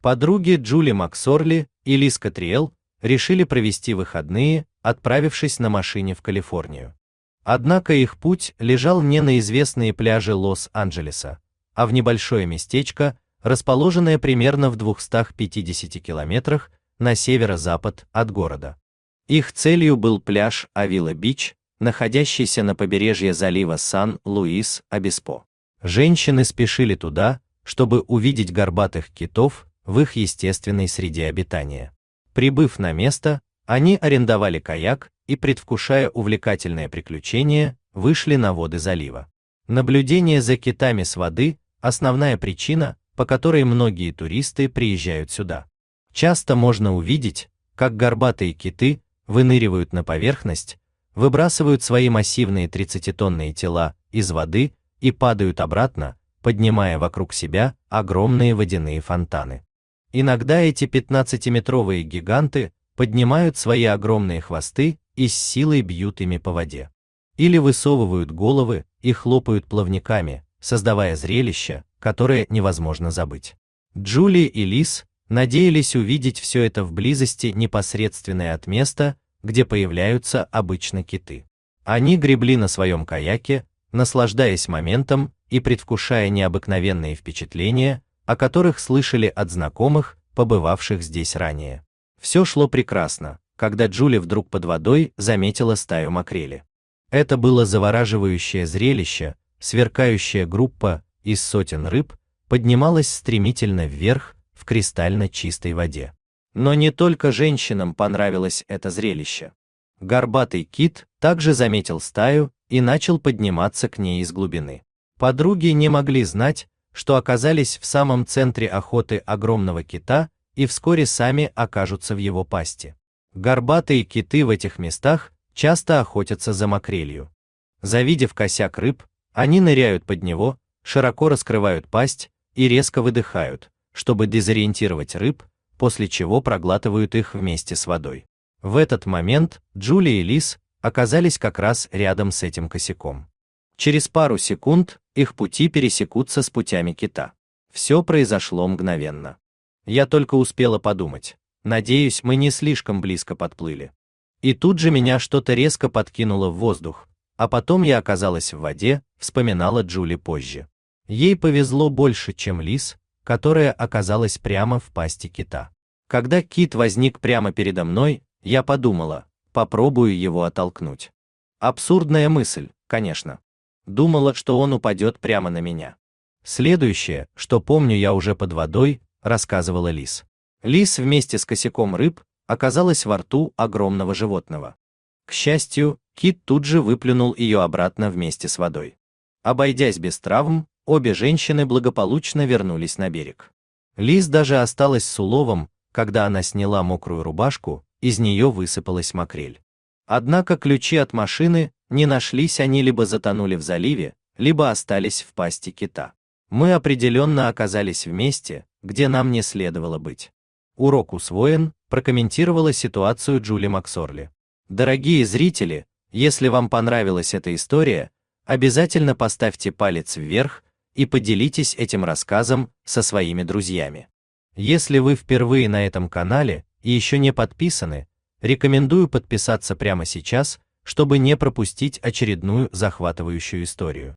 Подруги Джули Максорли и Лиз Катриэл решили провести выходные, отправившись на машине в Калифорнию. Однако их путь лежал не на известные пляжи Лос-Анджелеса, а в небольшое местечко, расположенное примерно в 250 километрах на северо-запад от города. Их целью был пляж Авила-Бич, находящийся на побережье залива Сан-Луис-Обиспо. Женщины спешили туда, чтобы увидеть горбатых китов в их естественной среде обитания. Прибыв на место, они арендовали каяк и, предвкушая увлекательное приключение, вышли на воды залива. Наблюдение за китами с воды – основная причина, по которой многие туристы приезжают сюда. Часто можно увидеть, как горбатые киты выныривают на поверхность, выбрасывают свои массивные 30-тонные тела из воды и падают обратно, поднимая вокруг себя огромные водяные фонтаны. Иногда эти 15-метровые гиганты поднимают свои огромные хвосты и с силой бьют ими по воде. Или высовывают головы и хлопают плавниками, создавая зрелище, которое невозможно забыть. Джули и Лиз надеялись увидеть все это в близости непосредственной от места, где появляются обычно киты. Они гребли на своем каяке, наслаждаясь моментом и предвкушая необыкновенные впечатления, о которых слышали от знакомых, побывавших здесь ранее. Все шло прекрасно, когда Джули вдруг под водой заметила стаю макрели. Это было завораживающее зрелище, сверкающая группа из сотен рыб поднималась стремительно вверх в кристально чистой воде. Но не только женщинам понравилось это зрелище. Горбатый кит также заметил стаю и начал подниматься к ней из глубины. Подруги не могли знать, что оказались в самом центре охоты огромного кита и вскоре сами окажутся в его пасти. Горбатые киты в этих местах часто охотятся за макрелью. Завидев косяк рыб, они ныряют под него, широко раскрывают пасть и резко выдыхают, чтобы дезориентировать рыб, после чего проглатывают их вместе с водой. В этот момент Джули и Лиз оказались как раз рядом с этим косяком. Через пару секунд их пути пересекутся с путями кита. Все произошло мгновенно. Я только успела подумать: надеюсь, мы не слишком близко подплыли. И тут же меня что-то резко подкинуло в воздух, а потом я оказалась в воде, вспоминала Джули позже. Ей повезло больше, чем Лиз, которая оказалась прямо в пасти кита. Когда кит возник прямо передо мной, я подумала: попробую его оттолкнуть. Абсурдная мысль, конечно. Думала, что он упадет прямо на меня. Следующее, что помню я уже под водой, рассказывала Лиз. Лиз вместе с косяком рыб оказалась во рту огромного животного. К счастью, кит тут же выплюнул ее обратно вместе с водой. Обойдясь без травм, обе женщины благополучно вернулись на берег. Лиз даже осталась с уловом, когда она сняла мокрую рубашку, из нее высыпалась макрель. Однако ключи от машины не нашлись, они либо затонули в заливе, либо остались в пасти кита. Мы определенно оказались в месте, где нам не следовало быть. Урок усвоен, прокомментировала ситуацию Джули Максорли. Дорогие зрители, если вам понравилась эта история, обязательно поставьте палец вверх и поделитесь этим рассказом со своими друзьями. Если вы впервые на этом канале и еще не подписаны, рекомендую подписаться прямо сейчас, чтобы не пропустить очередную захватывающую историю.